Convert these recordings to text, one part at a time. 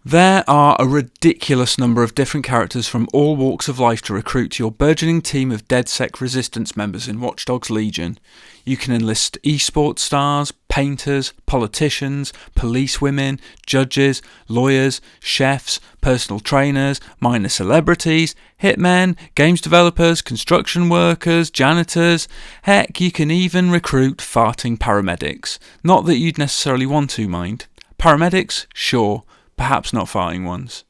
There are a ridiculous number of different characters from all walks of life to recruit to your burgeoning team of DedSec resistance members in Watch Dogs Legion. You can enlist esports stars, painters, politicians, police women, judges, lawyers, chefs, personal trainers, minor celebrities, hitmen, games developers, construction workers, janitors. Heck, you can even recruit farting paramedics. Not that you'd necessarily want to, mind. Paramedics? Sure. Perhaps not farting ones.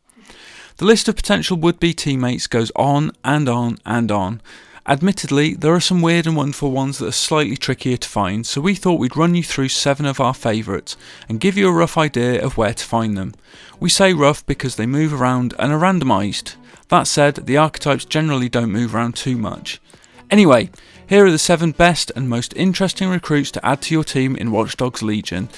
The list of potential would-be teammates goes on and on and on. Admittedly, there are some weird and wonderful ones that are slightly trickier to find, so we thought we'd run you through 7 of our favourites and give you a rough idea of where to find them. We say rough because they move around and are randomised. That said, the archetypes generally don't move around too much. Anyway, here are the 7 best and most interesting recruits to add to your team in Watch Dogs Legion.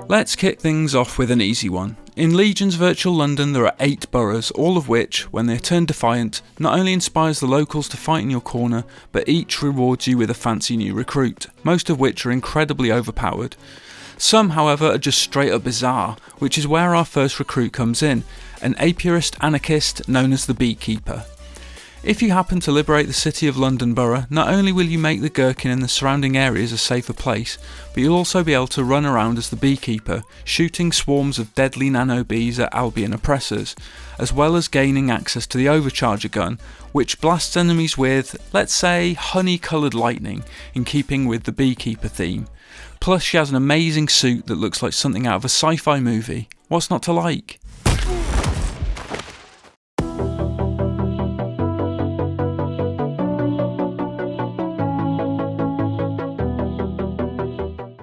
Let's kick things off with an easy one. In Legion's virtual London there are 8 boroughs, all of which, when they turn defiant, not only inspires the locals to fight in your corner, but each rewards you with a fancy new recruit, most of which are incredibly overpowered. Some, however, are just straight up bizarre, which is where our first recruit comes in, an apiarist anarchist known as the Beekeeper. If you happen to liberate the City of London Borough, not only will you make the Gherkin and the surrounding areas a safer place, but you'll also be able to run around as the Beekeeper, shooting swarms of deadly nano-bees at Albion oppressors, as well as gaining access to the Overcharger gun, which blasts enemies with, let's say, honey-coloured lightning, in keeping with the Beekeeper theme. Plus she has an amazing suit that looks like something out of a sci-fi movie. What's not to like?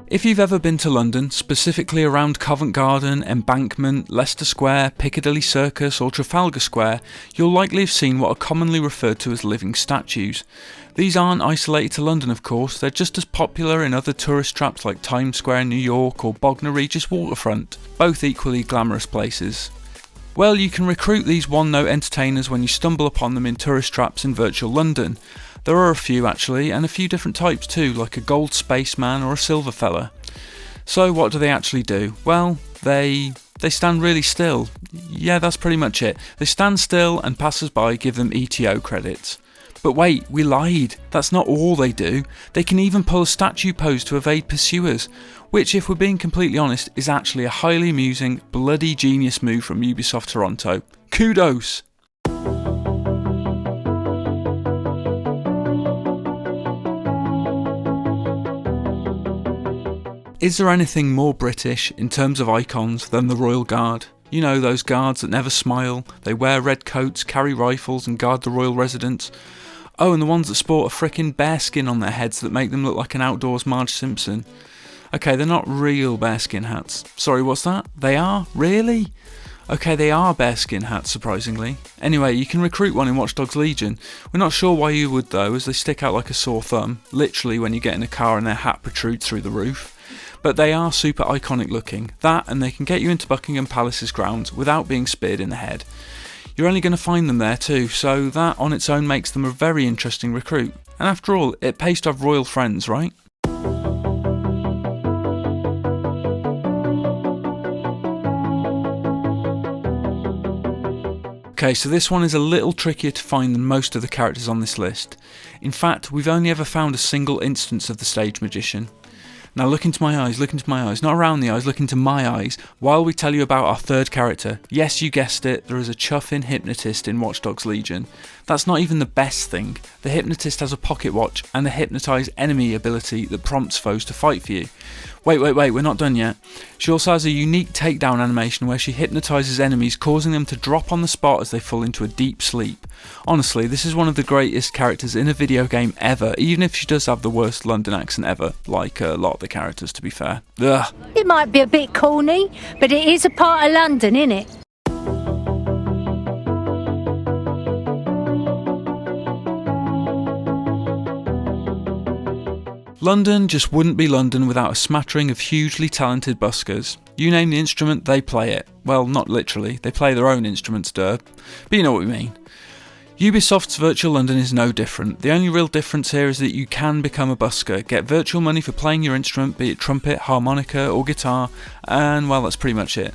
If you've ever been to London, specifically around Covent Garden, Embankment, Leicester Square, Piccadilly Circus or Trafalgar Square, you'll likely have seen what are commonly referred to as living statues. These aren't isolated to London of course, they're just as popular in other tourist traps like Times Square, New York or Bognor Regis waterfront, both equally glamorous places. Well, you can recruit these one-note entertainers when you stumble upon them in tourist traps in virtual London. There are a few actually, and a few different types too, like a gold spaceman or a silver fella. So what do they actually do? Well, they stand really still. Yeah, that's pretty much it. They stand still and passers-by give them ETO credits. But wait, we lied. That's not all they do. They can even pull a statue pose to evade pursuers, which, if we're being completely honest, is actually a highly amusing, bloody genius move from Ubisoft Toronto. Kudos! Is there anything more British in terms of icons than the Royal Guard? You know, those guards that never smile, they wear red coats, carry rifles and guard the royal residence. Oh, and the ones that sport a frickin' bearskin on their heads that make them look like an outdoors Marge Simpson. Okay, they're not real bearskin hats. Sorry, what's that? They are? Really? Okay, they are bearskin hats, surprisingly. Anyway, you can recruit one in Watch Dogs Legion. We're not sure why you would though, as they stick out like a sore thumb, literally when you get in a car and their hat protrudes through the roof. But they are super iconic looking, that and they can get you into Buckingham Palace's grounds without being speared in the head. You're only going to find them there too, so that on its own makes them a very interesting recruit. And after all, it pays to have royal friends, right? Okay, so this one is a little trickier to find than most of the characters on this list. In fact, we've only ever found a single instance of the stage magician. Now look into my eyes, not around the eyes, look into my eyes, while we tell you about our third character. Yes, you guessed it, there is a chuffing hypnotist in Watch Dogs Legion. That's not even the best thing. The hypnotist has a pocket watch and a hypnotise enemy ability that prompts foes to fight for you. Wait, we're not done yet. She also has a unique takedown animation where she hypnotises enemies, causing them to drop on the spot as they fall into a deep sleep. Honestly, this is one of the greatest characters in a video game ever, even if she does have the worst London accent ever, like a lot of the characters to be fair. Ugh. It might be a bit corny, but it is a part of London, innit? London just wouldn't be London without a smattering of hugely talented buskers. You name the instrument, they play it. Well, not literally, they play their own instruments, but you know what we mean. Ubisoft's Virtual London is no different. The only real difference here is that you can become a busker, get virtual money for playing your instrument, be it trumpet, harmonica or guitar, and well, that's pretty much it.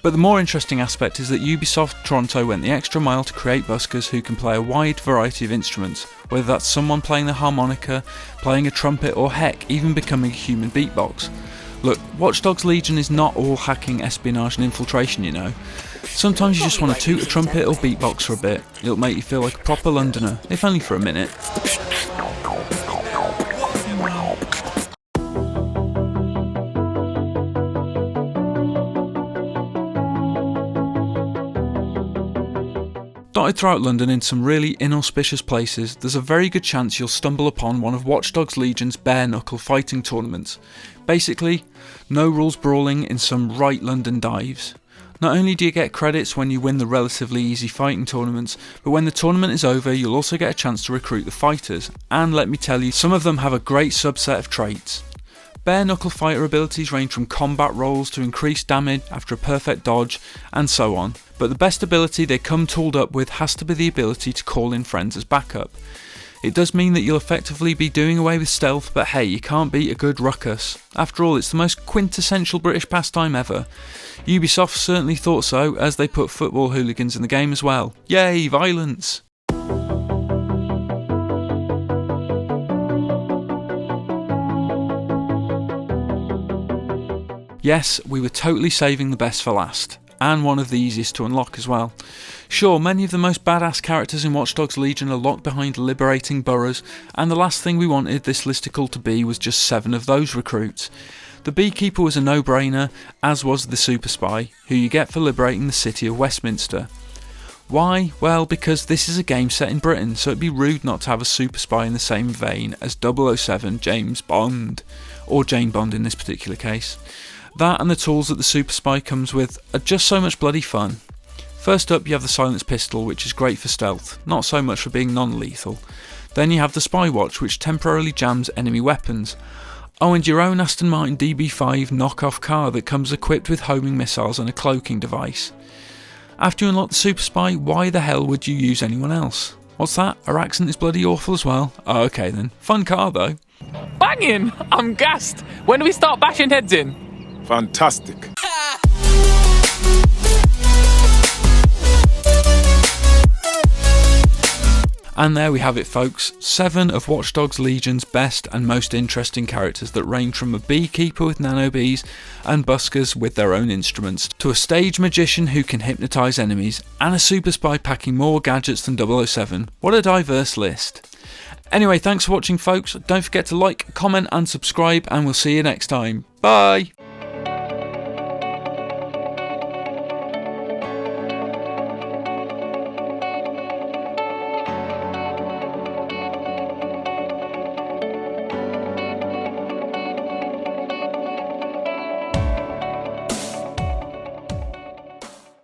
But the more interesting aspect is that Ubisoft Toronto went the extra mile to create buskers who can play a wide variety of instruments, whether that's someone playing the harmonica, playing a trumpet, or heck, even becoming a human beatbox. Look, Watch Dogs Legion is not all hacking, espionage and infiltration, you know. Sometimes you just want to toot a trumpet or beatbox for a bit. It'll make you feel like a proper Londoner, if only for a minute. Dotted throughout London in some really inauspicious places, there's a very good chance you'll stumble upon one of Watch Dogs Legion's bare-knuckle fighting tournaments. Basically, no rules brawling in some right London dives. Not only do you get credits when you win the relatively easy fighting tournaments, but when the tournament is over you'll also get a chance to recruit the fighters, and let me tell you, some of them have a great subset of traits. Bare knuckle fighter abilities range from combat rolls to increased damage after a perfect dodge, and so on, but the best ability they come tooled up with has to be the ability to call in friends as backup. It does mean that you'll effectively be doing away with stealth, but hey, you can't beat a good ruckus. After all, it's the most quintessential British pastime ever. Ubisoft certainly thought so, as they put football hooligans in the game as well. Yay, violence! Yes, we were totally saving the best for last, and one of the easiest to unlock as well. Sure, many of the most badass characters in Watch Dogs Legion are locked behind liberating boroughs, and the last thing we wanted this listicle to be was just 7 of those recruits. The Beekeeper was a no-brainer, as was the Super Spy, who you get for liberating the city of Westminster. Why? Well, because this is a game set in Britain, so it'd be rude not to have a Super Spy in the same vein as 007 James Bond, or Jane Bond in this particular case. That and the tools that the Super Spy comes with are just so much bloody fun. First up you have the Silence Pistol, which is great for stealth, not so much for being non-lethal. Then you have the Spy Watch, which temporarily jams enemy weapons. Oh, and your own Aston Martin DB5 knockoff car that comes equipped with homing missiles and a cloaking device. After you unlock the Super Spy, why the hell would you use anyone else? What's that? Our accent is bloody awful as well? Oh, okay then. Fun car though. Banging! I'm gassed! When do we start bashing heads in? Fantastic. And there we have it folks, 7 of Watch Dogs Legion's best and most interesting characters that range from a beekeeper with nano bees and buskers with their own instruments, to a stage magician who can hypnotise enemies, and a super spy packing more gadgets than 007. What a diverse list. Anyway, thanks for watching folks, don't forget to like, comment and subscribe, and we'll see you next time. Bye!